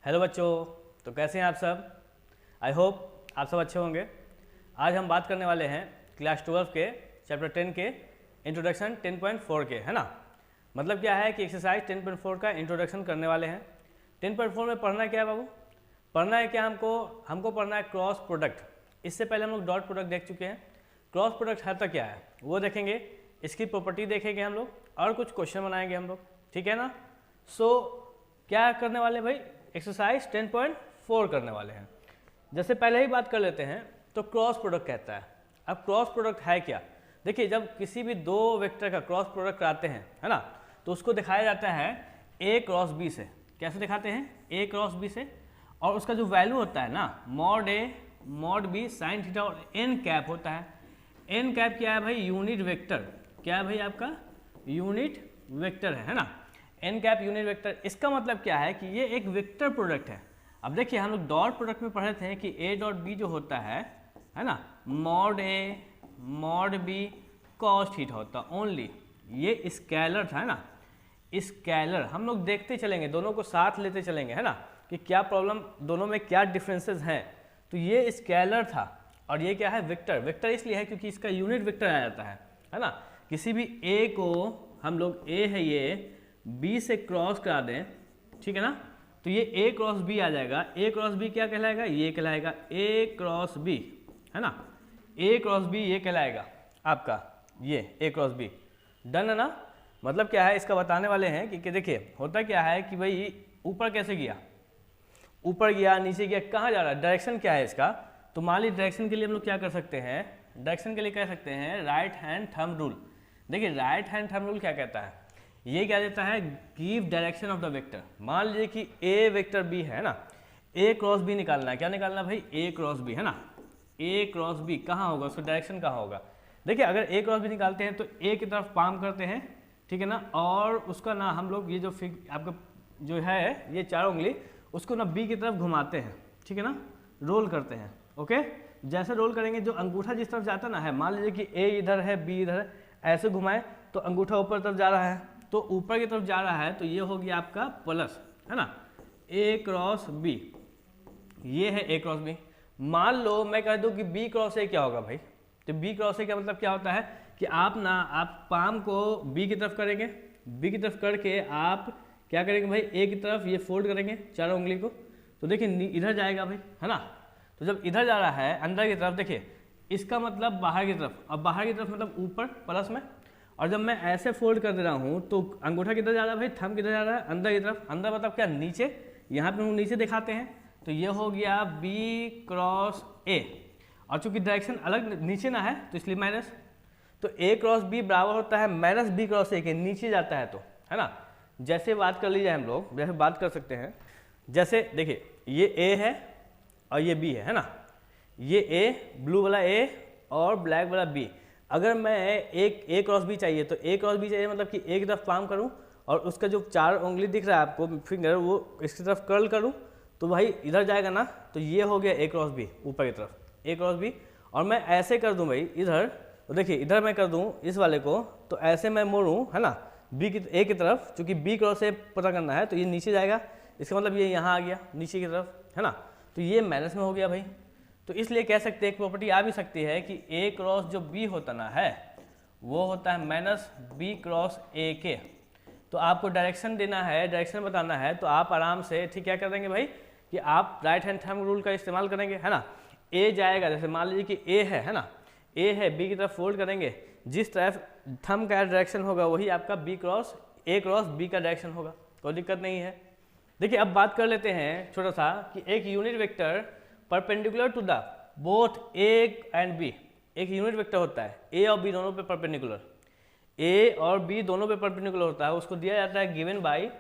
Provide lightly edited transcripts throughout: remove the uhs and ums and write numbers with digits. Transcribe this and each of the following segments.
Hello बच्चों, तो कैसे हैं आप सब। आई होप आप सब अच्छे होंगे। आज हम बात करने वाले हैं क्लास 12 के चैप्टर 10 के इंट्रोडक्शन 10.4 के, है ना। मतलब क्या है कि एक्सरसाइज 10.4 का इंट्रोडक्शन करने वाले हैं। 10.4 में पढ़ना क्या है बाबू? पढ़ना है क्या हमको पढ़ना है क्रॉस प्रोडक्ट। इससे पहले हम लोग डॉट प्रोडक्ट देख चुके हैं। क्रॉस प्रोडक्ट है तो क्या है वो देखेंगे, इसकी प्रॉपर्टी देखेंगे हम लोग और कुछ क्वेश्चन बनाएंगे हम लोग, ठीक है ना। सो क्या करने वाले भाई, एक्सरसाइज 10.4 करने वाले हैं। जैसे पहले ही बात कर लेते हैं तो क्रॉस प्रोडक्ट कहता है। अब क्रॉस प्रोडक्ट है क्या? देखिए, जब किसी भी दो वेक्टर का क्रॉस प्रोडक्ट कराते हैं, है ना, तो उसको दिखाया जाता है ए क्रॉस बी से। कैसे दिखाते हैं? ए क्रॉस बी से। और उसका जो वैल्यू होता है ना, mod A mod B sine theta और एन कैप होता है। एन कैप क्या है भाई? Unit vector. क्या है भाई? आपका यूनिट वेक्टर है ना। N cap unit vector. इसका मतलब क्या है कि ये एक वेक्टर प्रोडक्ट है। अब देखिए, हम लोग डॉट प्रोडक्ट में पढ़े थे कि ए डॉट बी जो होता है ना, mod A mod B cos theta होता ओनली। ये स्केलर था, है ना। स्केलर हम लोग देखते चलेंगे, दोनों को साथ लेते चलेंगे, है ना, कि क्या प्रॉब्लम दोनों में क्या डिफरेंसेस हैं। तो ये स्केलर था और ये क्या है? वेक्टर। वेक्टर इसलिए है क्योंकि इसका यूनिट वेक्टर आ जाता है ना। किसी भी ए को हम लोग, ए है ये, बी से क्रॉस करा दें, ठीक है ना, तो ये ए क्रॉस बी आ जाएगा। ए क्रॉस बी क्या कहलाएगा? ये कहलाएगा ए क्रॉस बी, है ना। ए क्रॉस बी ये कहलाएगा आपका, ये ए क्रॉस बी। डन है ना। मतलब क्या है, इसका बताने वाले हैं कि देखिए होता क्या है कि भाई ऊपर कैसे गया, ऊपर गया, नीचे गया, कहाँ जा रहा है, डायरेक्शन क्या है इसका। तो मान लीजिए डायरेक्शन के लिए हम लोग क्या कर सकते हैं, डायरेक्शन के लिए कह सकते हैं राइट हैंड थंब रूल। देखिए, राइट हैंड थंब रूल क्या कहता है? ये क्या देता है? Give direction of the vector. मान लीजिए कि ए वेक्टर बी है ना, ए क्रॉस बी निकालना है। क्या निकालना है भाई? ए क्रॉस बी, है ना। ए क्रॉस बी कहाँ होगा, उसका डायरेक्शन कहाँ होगा? देखिए, अगर ए क्रॉस बी निकालते हैं तो ए की तरफ पाम करते हैं, ठीक है ना, और उसका ना हम लोग ये जो आपका जो है ये चारों उंगली, उसको ना बी की तरफ घुमाते हैं, ठीक है ना, रोल करते हैं। ओके, जैसे रोल करेंगे जो अंगूठा जिस तरफ जाता ना है, मान लीजिए कि ए इधर है बी इधर है, ऐसे घुमाए तो अंगूठा ऊपर तरफ जा रहा है, तो ऊपर की तरफ जा रहा है, तो ये हो गया आपका प्लस, है ना, ए क्रॉस बी। ये है ए क्रॉस बी। मान लो मैं कह दूं कि बी क्रॉस ए क्या होगा भाई? तो बी क्रॉस ए का मतलब क्या होता है कि आप पाम को बी की तरफ करेंगे, बी की तरफ करके आप क्या करेंगे भाई? ए की तरफ ये फोल्ड करेंगे चारों उंगली को, तो देखिए इधर जाएगा भाई, है ना। तो जब इधर जा रहा है अंदर की तरफ, देखिए इसका मतलब बाहर की तरफ, अब बाहर की तरफ मतलब ऊपर प्लस में। और जब मैं ऐसे फोल्ड कर दे रहा हूँ तो अंगूठा किधर जा रहा है भाई? थंब किधर जा रहा है? अंदर की तरफ। अंदर मतलब क्या? नीचे। यहाँ पे हम नीचे दिखाते हैं, तो ये हो गया बी क्रॉस ए। और चूंकि डायरेक्शन अलग नीचे ना है तो इसलिए माइनस। तो ए क्रॉस बी बराबर होता है माइनस बी क्रॉस ए के, नीचे जाता है तो, है ना। जैसे बात कर लीजिए हम लोग, जैसे बात कर सकते हैं, जैसे देखिए ये ए है और ये बी है ना। ये ए, ब्लू वाला ए और ब्लैक वाला बी। अगर मैं एक ए क्रॉस बी चाहिए तो ए क्रॉस बी चाहिए मतलब कि एक तरफ पाम करूं और उसका जो चार उंगली दिख रहा है आपको फिंगर, वो इसकी तरफ कर्ल करूं तो भाई इधर जाएगा ना। तो ये हो गया ए क्रॉस बी, ऊपर की तरफ ए क्रॉस बी। और मैं ऐसे कर दूं भाई इधर, तो देखिए इधर मैं कर दूं इस वाले को, तो ऐसे मैं मोड़ूं, है ना, बी की ए की तरफ, चूँकि बी क्रॉस ए पता करना है, तो ये नीचे जाएगा। इसका मतलब ये यहाँ आ गया नीचे की तरफ, है ना। तो ये माइनस में हो गया भाई। तो इसलिए कह सकते हैं एक प्रॉपर्टी आ भी सकती है कि ए क्रॉस जो बी होता ना है, वो होता है माइनस बी क्रॉस ए के। तो आपको डायरेक्शन देना है, डायरेक्शन बताना है, तो आप आराम से ठीक क्या कर देंगे भाई कि आप राइट हैंड थंब रूल का इस्तेमाल करेंगे, है ना। ए जाएगा, जैसे मान लीजिए कि ए है ना, ए है, बी की तरफ फोल्ड करेंगे, जिस तरफ थंब का डायरेक्शन होगा वही आपका B cross A cross B का डायरेक्शन होगा, कोई दिक्कत नहीं है। देखिए, अब बात कर लेते हैं छोटा सा कि एक unit vector perpendicular to the both A and B. एक यूनिट वेक्टर होता है, ए और बी दोनों पे परपेंडिकुलर, ए और बी दोनों पे परपेंडिकुलर होता है, उसको दिया जाता है गिवन बाय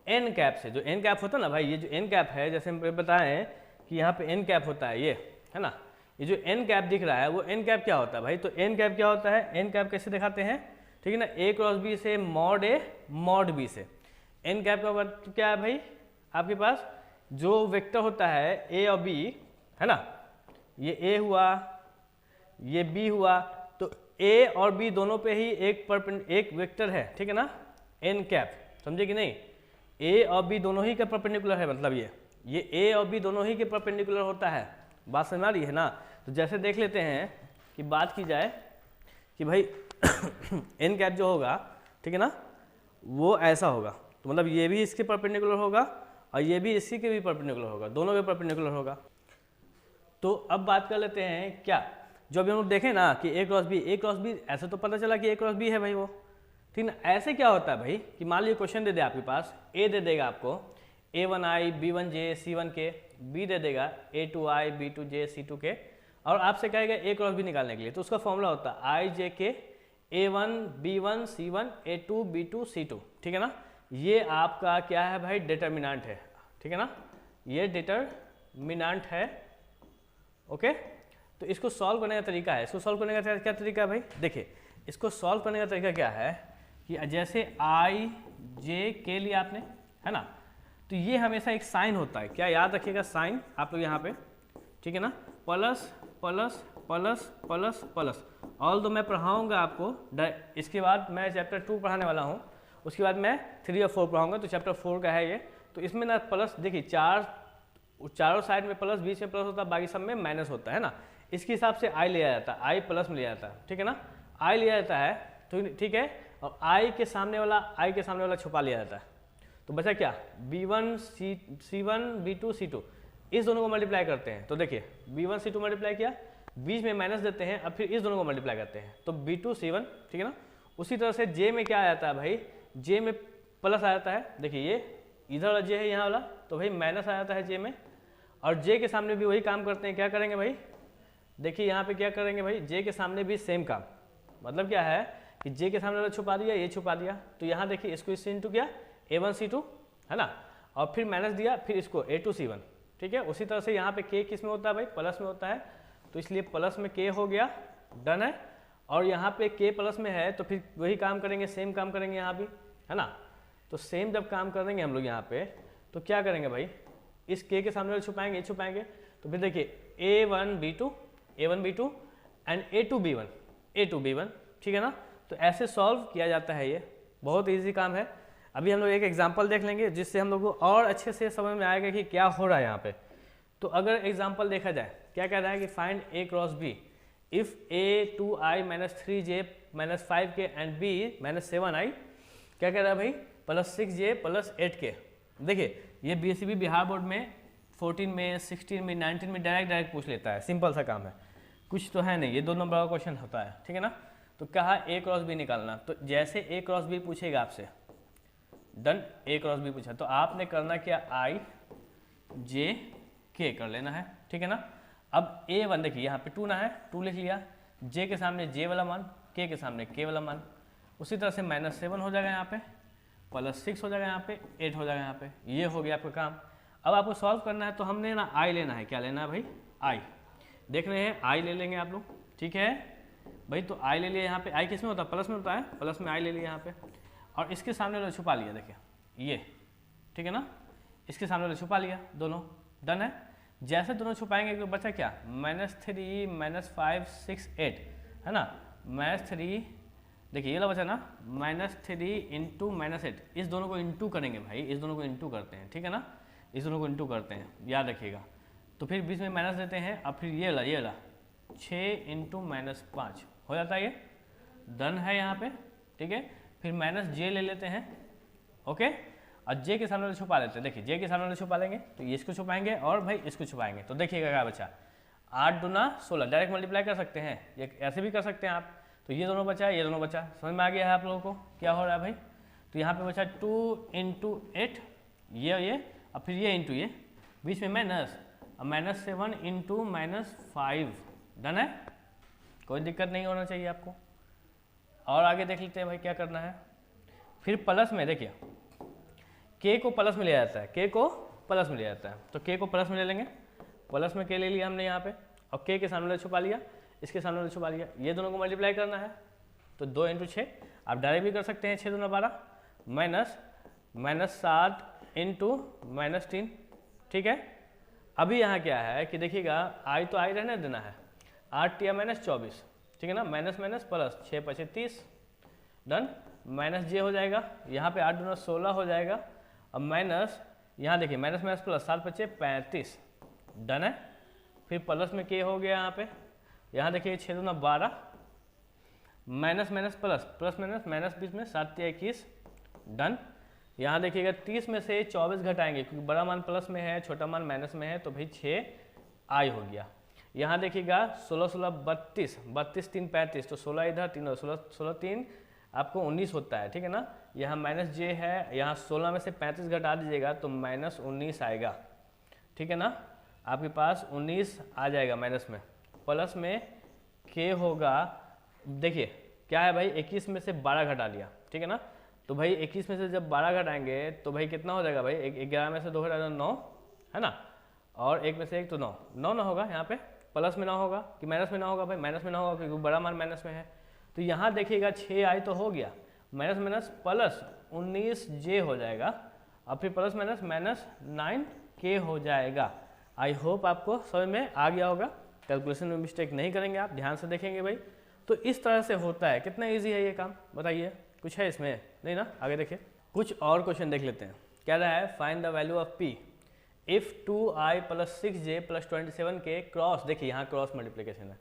एन कैप से। जो एन कैप होता है ना भाई, ये जो एन कैप है, जैसे हम बताएं कि यहाँ पे एन कैप होता है, ये है ना, ये जो एन कैप दिख रहा है वो एन कैप क्या होता है भाई? तो एन कैप क्या होता है? एन कैप कैसे दिखाते हैं, ठीक है ना, ए क्रॉस बी से मॉड ए मॉड बी से। एन कैप का मतलब क्या है भाई? आपके पास जो वेक्टर होता है ए और बी, है ना, ये ए हुआ, ये बी हुआ, तो ए और बी दोनों पे ही एक वेक्टर है, ठीक है ना, एन कैप, समझे कि नहीं। ए और बी दोनों ही का परपेंडिकुलर है, मतलब ये ए और बी दोनों ही के परपेंडिकुलर होता है। बात समझ आ रही है ना। तो जैसे देख लेते हैं कि बात की जाए कि भाई एन कैप जो होगा, ठीक है ना, वो ऐसा होगा, तो मतलब ये भी इसके परपेंडिकुलर होगा और ये भी इसी के भी परपेंडिकुलर होगा, दोनों के परपेंडिकुलर होगा। तो अब बात कर लेते हैं क्या, जो अभी हम लोग देखें ना कि ए क्रॉस बी, ऐसे तो पता चला कि ए क्रॉस बी है भाई वो, ठीक ना। ऐसे क्या होता है भाई कि मान लीजिए क्वेश्चन दे दे आपके पास, ए दे देगा आपको A1I B1J C1K, बी दे देगा A2I B2J C2K, और आपसे कहेगा ए क्रॉस बी निकालने के लिए, तो उसका फॉर्मूला होता है IJK A1 B1 C1 A2 B2 C2, ठीक है ना। ये आपका क्या है भाई, डिटर्मिनेंट है, ठीक है ना, ये डिटर्मिनेंट है। ओके, तो इसको सॉल्व करने का तरीका है, इसको सॉल्व करने का क्या तरीका है भाई, देखिए इसको सॉल्व करने का तरीका क्या है कि जैसे आई जे के लिए आपने, है ना, तो ये हमेशा एक साइन होता है, क्या याद रखिएगा साइन आप लोग यहाँ पे, ठीक है ना, plus plus plus plus plus. All दो मैं पढ़ाऊँगा आपको, इसके बाद मैं चैप्टर 2 पढ़ाने वाला हूँ, उसके बाद मैं 3 और 4 पढ़ाऊँगा, तो चैप्टर 4 का है ये। तो इसमें ना प्लस देखिए चारों साइड में प्लस, बीच में प्लस होता है, बाकी सब में माइनस होता है ना। इसके हिसाब से आई लिया जाता है, आई प्लस में लिया जाता है, ठीक है ना, आई लिया जाता है, तो ठीक है, और आई के सामने वाला छुपा लिया जाता है। तो बचा क्या, B1 C1 B2 C2, इस दोनों को मल्टीप्लाई करते हैं, तो देखिए B1 C2 मल्टीप्लाई किया, बीच में माइनस देते हैं, अब फिर इस दोनों को मल्टीप्लाई करते हैं, तो B2 C1, ठीक है ना। उसी तरह से J में क्या आ जाता है भाई, J में प्लस आ जाता है, देखिए ये इधर वाला J है यहाँ वाला, तो भाई माइनस आ जाता है J में, और J के सामने भी वही काम करते हैं, क्या करेंगे भाई, देखिए यहाँ पे क्या करेंगे भाई, J के सामने भी सेम काम, मतलब क्या है कि J के सामने वाला छुपा दिया, ये छुपा दिया, तो यहाँ देखिए इसको इससे इंटू किया A1 C2, है ना, और फिर माइनस दिया, फिर इसको A2 C1, ठीक है। उसी तरह से यहाँ पे K किस में होता है भाई, प्लस में होता है, तो इसलिए प्लस में K हो गया, डन है। और यहाँ पे K प्लस में है, तो फिर वही काम करेंगे, सेम काम करेंगे यहाँ भी, है ना। तो सेम जब काम करेंगे हम लोग यहाँ पे, तो क्या करेंगे भाई, इस K के सामने वाले छुपाएंगे, ये छुपाएंगे, तो फिर देखिए A1 B2 and A2 B1, ठीक है ना। तो ऐसे सॉल्व किया जाता है, ये बहुत ईजी काम है। अभी हम लोग एक एग्जांपल देख लेंगे, जिससे हम लोग को और अच्छे से समझ में आएगा कि क्या हो रहा है यहाँ पे। तो अगर एग्जांपल देखा जाए, क्या कह रहा है कि find A cross B if A2I - 3J - 5K and B - 7I, क्या कह रहा है भाई, प्लस 6J प्लस 8K। देखिए ये BCB बिहार बोर्ड में 14 में 16 में 19 में डायरेक्ट पूछ लेता है, सिंपल सा काम है, कुछ तो है नहीं, ये 2 नंबर का क्वेश्चन होता है, ठीक है ना। तो कहा A क्रॉस B निकालना, तो जैसे A क्रॉस B पूछेगा आपसे, डन, A क्रॉस B पूछा, तो आपने करना क्या, I J K कर लेना है, ठीक है ना। अब A1 देखिए यहाँ पे 2 ना है, 2 लिख लिया, J के सामने J वाला मान, K के सामने K वाला मान, उसी तरह से -7 हो जाएगा यहाँ पे, प्लस 6 हो जाएगा यहाँ पे, 8 हो जाएगा यहाँ पे, ये हो गया आपका काम। अब आपको सॉल्व करना है, तो हमने ना I लेना है, क्या लेना है भाई, I देख रहे हैं, I ले लेंगे आप लोग, ठीक है भाई। तो I ले लिया, यहाँ पे I किस में होता है, प्लस में होता है, प्लस में I ले लिया यहाँ पे, और इसके सामने वाला छुपा लिया, देखिए ये, ठीक है ना, इसके सामने वाला छुपा लिया, दोनों डन है। जैसे दोनों छुपाएंगे तो बचा क्या, -3 -5 6 8, है ना, -3, देखिए ये वाला बचा ना, -3 इंटू -8, इस दोनों को इंटू करेंगे भाई, इस दोनों को इंटू करते हैं, ठीक है ना, इस दोनों को इंटू करते हैं, याद रखिएगा। तो फिर बीच में माइनस देते हैं, अब फिर ये वाला 6 इंटू -5 हो जाता है, ये डन है यहाँ पे, ठीक है। फिर -J ले लेते हैं, ओके, और J के सामने छुपा लेते हैं, देखिए J के सामने छुपा लेंगे, तो ये इसको छुपाएंगे और भाई इसको छुपाएंगे, तो देखिएगा क्या बचा, 8 दूना 16, डायरेक्ट मल्टीप्लाई कर सकते हैं, ये ऐसे भी कर सकते हैं आप। तो ये दोनों बचा, ये दोनों बचा, समझ में आ गया है आप लोगों को क्या हो रहा है भाई। तो यहाँ पे बचा 2 इंटू 8, ये और फिर ये इंटू ये, बीच में माइनस, और -7 इंटू -5, डन है, कोई दिक्कत नहीं होना चाहिए आपको। और आगे देख लेते हैं भाई क्या करना है। फिर प्लस में देखिए K को प्लस में लिया जाता है, K को प्लस में लिया जाता है, तो K को प्लस में ले लेंगे, प्लस में K ले लिया हमने यहाँ पे, और K के सामने छुपा लिया, इसके सामने छुपा लिया, ये दोनों को मल्टीप्लाई करना है, तो 2 इंटू 6, आप डायरेक्ट भी कर सकते हैं, 6 दूना 12, -7 इंटू -3, ठीक है। अभी यहाँ क्या है कि देखिएगा I तो I रहने देना है, 8 या -24, ठीक है ना, माइनस प्लस 6 × 5 = 30, डन, -J हो जाएगा, यहाँ पे 8 दूना 16 हो जाएगा, अब यहाँ देखिए माइनस माइनस प्लस 7 बचे 35, डन है। फिर प्लस में के हो गया यहाँ पे, यहाँ देखिए 6 दूना 12, minus minus plus, plus minus minus बीच में 7 या 21, डन। यहाँ देखिएगा 30 में से 24 घटाएंगे क्योंकि बड़ा मान प्लस में है, छोटा मान माइनस में है, तो भाई 6 आई हो गया। यहाँ देखिएगा 16 16 32, 32 3 35, तो 16 इधर 3 16 16 3 आपको 19 होता है, ठीक है ना। यहाँ माइनस जे है, यहाँ 16 में से 35 घटा दीजिएगा तो माइनस 19 आएगा, ठीक है ना। आपके पास 19 आ जाएगा माइनस में, प्लस में के होगा, देखिए क्या है भाई 21 में से 12 घटा लिया, ठीक है ना। तो भाई 21 में से जब 12 घटाएंगे तो भाई कितना हो जाएगा भाई, 11 में से 2 घटा 9 है ना, और 1 में से 1 तो 9 9 ना होगा, यहाँ पे प्लस में ना होगा कि माइनस में ना होगा, भाई माइनस में ना होगा क्योंकि बड़ा मान माइनस में है। तो यहाँ देखिएगा 6 आई तो हो गया, माइनस माइनस प्लस 19 जे हो जाएगा, और फिर प्लस माइनस माइनस 9 के हो जाएगा। आई होप आपको समझ में आ गया होगा, कैलकुलेशन में मिस्टेक नहीं करेंगे आप, ध्यान से देखेंगे भाई। तो इस तरह से होता है, कितना ईजी है ये काम बताइए, कुछ है इसमें नहीं ना। आगे देखिए कुछ और क्वेश्चन देख लेते हैं। क्या रहा है, find the value of P if 2i + 6j + 27 के क्रॉस, देखिए यहाँ क्रॉस मल्टीप्लिकेशन है,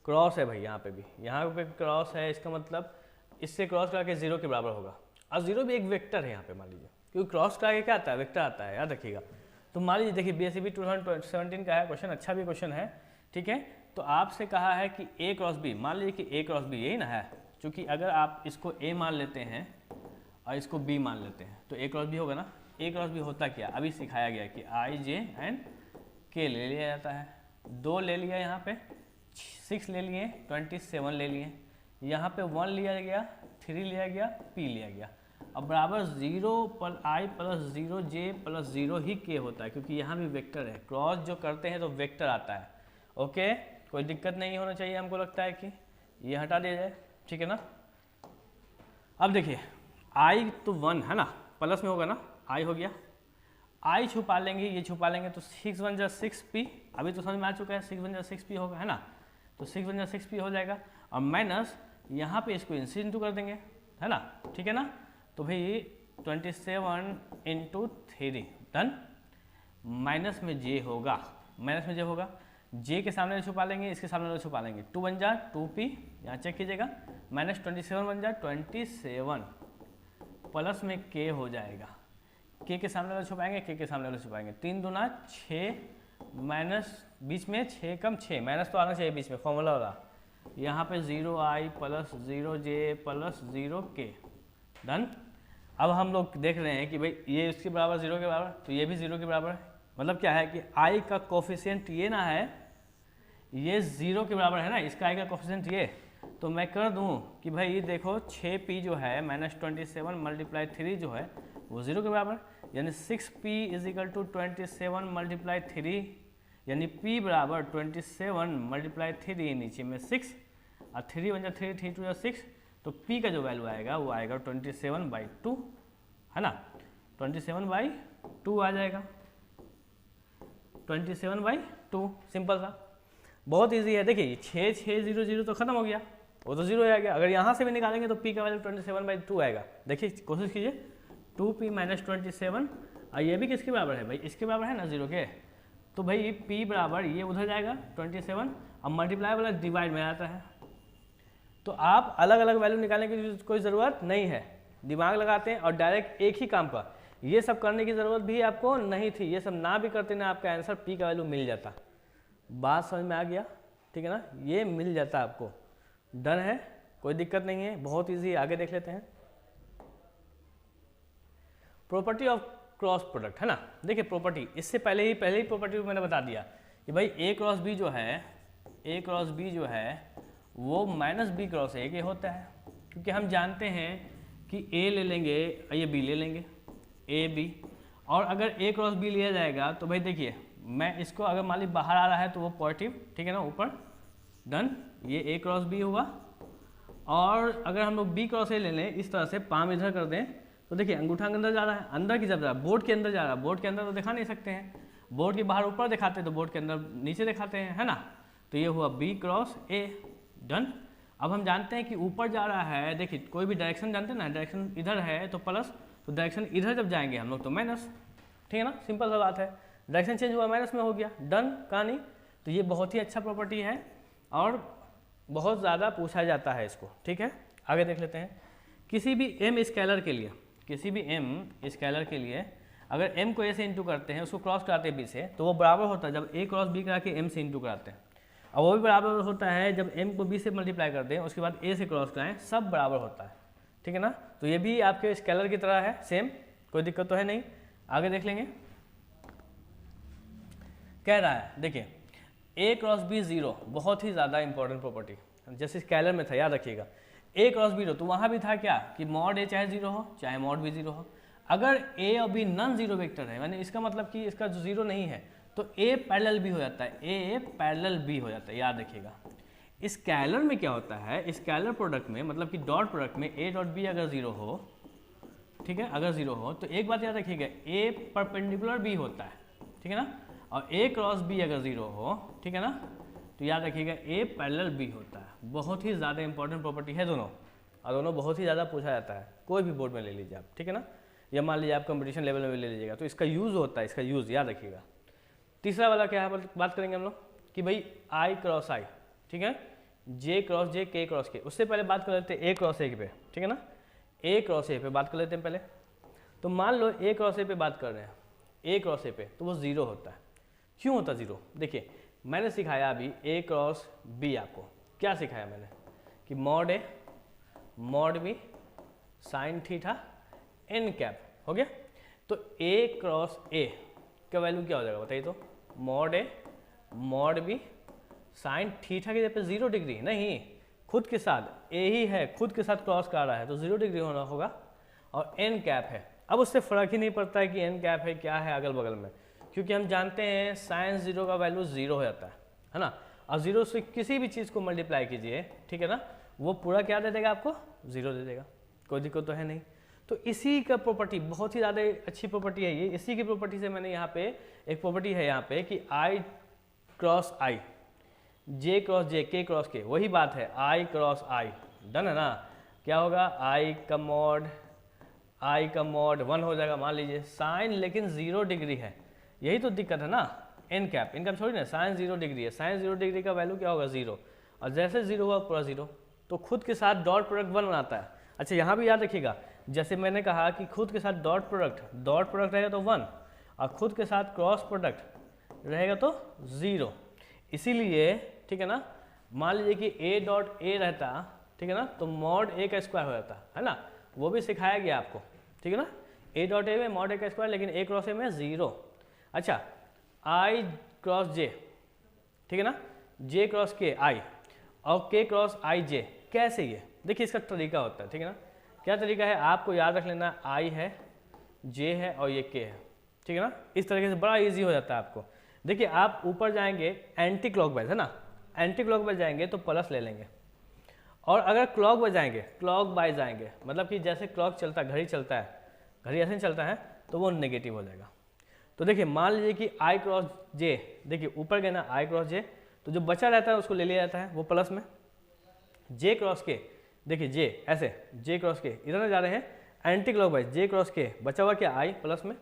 क्रॉस है भाई, यहाँ पे भी, यहाँ पे क्रॉस है, इसका मतलब इससे क्रॉस करके 0 के बराबर होगा, और 0 भी एक वेक्टर है यहाँ पे मान लीजिए, क्योंकि क्रॉस करके क्या आता है, वेक्टर आता है, याद रखिएगा। तो मान लीजिए देखिए BSEB 2017 का है क्वेश्चन, अच्छा भी क्वेश्चन है, ठीक है। तो आपसे कहा है कि a क्रॉस b, मान लीजिए कि a क्रॉस b यही ना है, क्योंकि अगर आप इसको a मान लेते हैं और इसको b मान लेते हैं तो a क्रॉस b होगा ना। a क्रॉस b होता क्या, अभी सिखाया गया कि i j एंड k ले लिया जाता है, 2 ले लिया, यहाँ पे 6 ले लिए, 27 ले लिए, यहाँ पे 1 लिया गया, 3 लिया गया, p लिया गया, अब बराबर 0 पर i + 0 j + 0 ही k होता है, क्योंकि यहाँ भी वेक्टर है, क्रॉस जो करते हैं तो वेक्टर आता है। ओके, कोई दिक्कत नहीं होना चाहिए, हमको लगता है कि ये हटा दिया जाए, ठीक है ना। अब देखिए i तो 1 है ना, प्लस में होगा ना, i हो गया, i छुपा लेंगे, ये छुपा लेंगे, तो 6 × 6p, अभी तो समझ में आ चुका है, 6 × 6p होगा है ना, तो 6 × 6p हो जाएगा, और माइनस यहाँ पे इसको इंटू कर देंगे, है ना, ठीक है ना। तो भाई 27 × 3, डन। माइनस में j होगा, माइनस में j होगा, j के सामने छुपा लेंगे, इसके सामने छुपा लेंगे, 2 × 2p, यहाँ चेक कीजिएगा, माइनस 27 × 27, प्लस में k हो जाएगा, k के सामने वाला छुपाएंगे, k के सामने वाला छुपाएंगे, 3 दूना 6, माइनस बीच में 6 कम 6, माइनस तो आना चाहिए बीच में फॉर्मूला वाला, यहाँ पे 0i + 0j + 0k, डन। अब हम लोग देख रहे हैं कि भाई ये इसके बराबर 0 के बराबर, तो ये भी 0 के बराबर है, मतलब क्या है कि i का कोफिशिएंट ये ना है, ये 0 के बराबर है ना, इसका i का कोफिशिएंट ये, तो मैं कर दूं कि भाई देखो 6p जो है -27 × 3 जो है वो 0 के बराबर, यानी 6p = 27 × 3, यानी p बराबर 27 × 3, नीचे में 6 और 3 × 3 3 2 6, तो p का जो वैल्यू आएगा वो आएगा 27/2, है ना, 27/2 आ जाएगा, 27/2, सिंपल सा, बहुत इजी है। देखिए 6 6 0 0 तो खत्म हो गया, वो तो 0 आ गया, अगर यहाँ से भी निकालेंगे तो p का वैल्यू 27/2 आएगा। देखिए कोशिश कीजिए, 2p - 27, और ये भी किसके बराबर है भाई, इसके बराबर है ना 0 के, तो भाई p बराबर ये उधर जाएगा 27, अब मल्टीप्लाई वाला डिवाइड में आता है, तो आप अलग अलग वैल्यू निकालने की कोई ज़रूरत नहीं है, दिमाग लगाते हैं और डायरेक्ट एक ही काम का, ये सब करने की ज़रूरत भी आपको नहीं थी, ये सब ना भी करते ना आपका आंसर p का वैल्यू मिल जाता। बात समझ में आ गया, ठीक है ना, ये मिल जाता आपको, डन है, कोई दिक्कत नहीं है, बहुत इजी। आगे देख लेते हैं, प्रॉपर्टी ऑफ क्रॉस प्रोडक्ट, है ना। देखिए प्रॉपर्टी, इससे पहले ही प्रॉपर्टी मैंने बता दिया कि भाई a क्रॉस b जो है वो -b क्रॉस a के होता है, क्योंकि हम जानते हैं कि a ले लेंगे ये b ले लेंगे, a b, और अगर a क्रॉस b लिया जाएगा तो भाई देखिए मैं इसको अगर मान ली बाहर आ रहा है तो वो पॉजिटिव, ठीक है ना, ऊपर, डन, ये a क्रॉस b हुआ, और अगर हम लोग b क्रॉस a ले लें, इस तरह से पाम इधर कर दें, तो देखिए अंगूठा अंदर जा रहा है, अंदर की जब जा रहा है, बोर्ड के अंदर जा रहा है, बोर्ड के अंदर तो दिखा नहीं सकते हैं, बोर्ड के बाहर ऊपर दिखाते हैं तो बोर्ड के अंदर नीचे दिखाते हैं, है ना, तो ये हुआ b क्रॉस a, डन। अब हम जानते हैं कि ऊपर जा रहा है, देखिए कोई भी डायरेक्शन जानते हैं ना, डायरेक्शन इधर है तो प्लस, तो डायरेक्शन इधर जब जाएंगे हम लोग तो माइनस, ठीक है ना, सिंपल सा बात है। डायरेक्शन चेंज हुआ माइनस में हो गया, डन कहानी। तो ये बहुत ही अच्छा प्रॉपर्टी है और बहुत ज़्यादा पूछा जाता है इसको, ठीक है। आगे देख लेते हैं। किसी भी m स्केलर के लिए, किसी भी m स्केलर के लिए अगर m को a से इंटू करते हैं, उसको क्रॉस कराते हैं b से, तो वो बराबर होता है जब a क्रॉस b करा के m से इंटू कराते हैं, और वो भी बराबर होता है जब m को b से मल्टीप्लाई करते हैं उसके बाद a से क्रॉस कराएं, सब बराबर होता है, ठीक है ना। तो ये भी आपके स्केलर की तरह है, सेम, कोई दिक्कत तो है नहीं। आगे देख लेंगे। कह रहा है देखिए a क्रॉस b 0, बहुत ही ज़्यादा इंपॉर्टेंट प्रॉपर्टी, जैसे स्केलर में था, याद रखिएगा। a क्रॉस b 0, तो वहाँ भी था क्या कि मॉड a चाहे 0 हो चाहे मॉड b 0 हो। अगर a और b नॉन जीरो वेक्टर है, यानी इसका मतलब कि इसका जो जीरो नहीं है, तो a पैरेलल b हो जाता है, a पैरेलल b हो जाता है, याद रखिएगा। स्केलर में क्या होता है, स्केलर प्रोडक्ट में मतलब कि डॉट प्रोडक्ट में a डॉट b अगर 0 हो, ठीक है, अगर 0 हो तो एक बात याद रखिएगा, a परपेंडिकुलर b होता है, ठीक है ना, और a क्रॉस b अगर 0 हो, ठीक है ना, तो याद रखिएगा a पैरेलल b होता है। बहुत ही ज़्यादा इंपॉर्टेंट प्रॉपर्टी है दोनों, और दोनों बहुत ही ज़्यादा पूछा जाता है, कोई भी बोर्ड में ले लीजिए आप, ठीक है ना, या मान लीजिए आप कंपटीशन लेवल में ले लीजिएगा, तो इसका यूज़ होता है, इसका यूज़ याद रखिएगा। तीसरा वाला क्या है, बात करेंगे हम लोग कि भाई i क्रॉस i, ठीक है, j cross j, k cross k। उससे पहले बात कर लेते हैं a क्रॉस a पे, ठीक है ना, a क्रॉस a पे बात कर लेते हैं पहले। तो मान लो a क्रॉस a पे बात कर रहे हैं, a क्रॉस a पे, तो वो 0 होता है। क्यों होता 0? देखिए मैंने सिखाया अभी a क्रॉस b, आपको क्या सिखाया मैंने कि mod a mod b sine theta n cap, हो गया। तो a क्रॉस a का वैल्यू क्या हो जाएगा बताइए, तो mod a mod b sine theta की जगह पे 0 डिग्री नहीं, खुद के साथ a ही है, खुद के साथ क्रॉस कर रहा है तो 0 डिग्री होना होगा, और n कैप है। अब उससे फर्क ही नहीं पड़ता है कि n कैप है क्या है अगल बगल में, क्योंकि हम जानते हैं साइन 0 का वैल्यू 0 हो जाता है ना, और 0 से किसी भी चीज़ को मल्टीप्लाई कीजिए, ठीक है ना, वो पूरा क्या दे देगा आपको, 0 दे देगा, कोई दिक्कत तो है नहीं। तो इसी का प्रॉपर्टी बहुत ही ज़्यादा अच्छी प्रॉपर्टी है ये, इसी की प्रॉपर्टी से मैंने यहाँ पे एक प्रॉपर्टी है यहाँ पे कि i cross i, j cross j, k cross k, वही बात है i क्रॉस i, डन है ना। क्या होगा, i का मॉड 1 हो जाएगा मान लीजिए, साइन लेकिन 0 डिग्री है, यही तो दिक्कत है ना, n कैप छोड़ी ना, साइन 0 डिग्री है, साइन 0 डिग्री का वैल्यू क्या होगा 0, और जैसे 0 हुआ पूरा 0, तो खुद के साथ डॉट प्रोडक्ट 1 बनाता है। अच्छा यहाँ भी याद रखिएगा, जैसे मैंने कहा कि खुद के साथ डॉट प्रोडक्ट रहेगा तो 1, और खुद के साथ क्रॉस प्रोडक्ट रहेगा तो 0, इसीलिए ठीक है ना। मान लीजिए कि a डॉट a रहता, ठीक है ना, तो मॉड a का स्क्वायर हो जाता है ना, वो भी सिखाया गया आपको, ठीक है ना, a डॉट a में मॉड a का स्क्वायर, लेकिन a क्रॉस a में 0। अच्छा i क्रॉस j, ठीक है ना, j क्रॉस k i, और k क्रॉस i j, कैसे ये देखिए इसका तरीका होता है, ठीक है ना। क्या तरीका है, आपको याद रख लेना, i है, j है और ये k है, ठीक है ना, इस तरीके से बड़ा इजी हो जाता है आपको। देखिए आप ऊपर जाएंगे एंटी क्लॉकवाइज है ना, एंटी क्लॉकवाइज जाएंगे तो प्लस ले लेंगे, और अगर क्लॉकवाइज जाएंगे मतलब कि जैसे क्लॉक चलता है, घड़ी चलता है, घड़ी ऐसे चलता है, तो वो नेगेटिव हो जाएगा। तो देखिए मान लीजिए कि i क्रॉस j, देखिए ऊपर गए ना i क्रॉस j, तो जो बचा रहता है उसको ले लिया जाता है वो प्लस में, j क्रॉस k, देखिए j ऐसे, j क्रॉस k इधर जा रहे हैं anti clockwise, j cross k बचा हुआ क्या i प्लस में,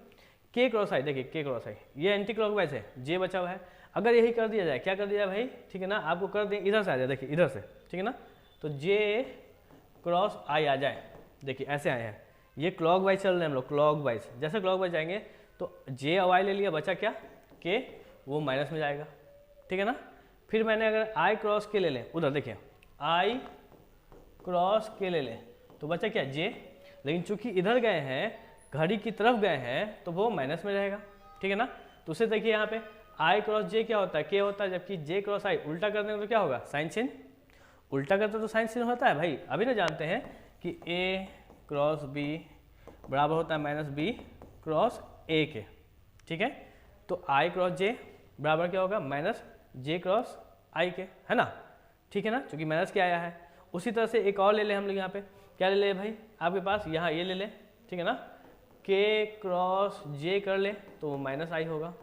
k क्रॉस i, देखिए k क्रॉस i ये एंटी क्लॉकवाइज है, j बचा हुआ है। अगर यही कर दिया जाए, क्या कर दिया जाए भाई, ठीक है ना, आपको कर दें इधर से आ जाए, देखिए इधर से, ठीक है ना, तो j क्रॉस i आ जाए, देखिए ऐसे आए हैं, ये क्लॉकवाइज चल रहे हैं हम लोग, क्लॉकवाइज, जैसे क्लॉकवाइज जाएंगे तो j और i ले लिया, बचा क्या k, वो माइनस में जाएगा, ठीक है ना। फिर मैंने अगर i क्रॉस k ले लें, उधर देखिए i क्रॉस k ले लें तो बचा क्या j, लेकिन चूंकि इधर गए हैं, घड़ी की तरफ गए हैं, तो वो माइनस में रहेगा, ठीक है ना। तो उसे देखिए यहाँ पे i क्रॉस j क्या होता है, k होता है, जबकि j क्रॉस i उल्टा कर देंगे तो क्या होगा, साइन चिन्ह, उल्टा करते तो साइन चिन्ह होता है भाई। अभी ना जानते हैं कि a क्रॉस b बराबर होता है माइनस b क्रॉस a के, ठीक है। तो i क्रॉस j बराबर क्या होगा, माइनस j क्रॉस i के, है ना, ठीक है ना, क्योंकि माइनस क्या आया है। उसी तरह से एक और ले लें हम लोग, यहाँ पे क्या ले लें भाई, आपके पास यहाँ ये ले लें, ठीक है ना, k क्रॉस j कर ले तो वो माइनस i होगा,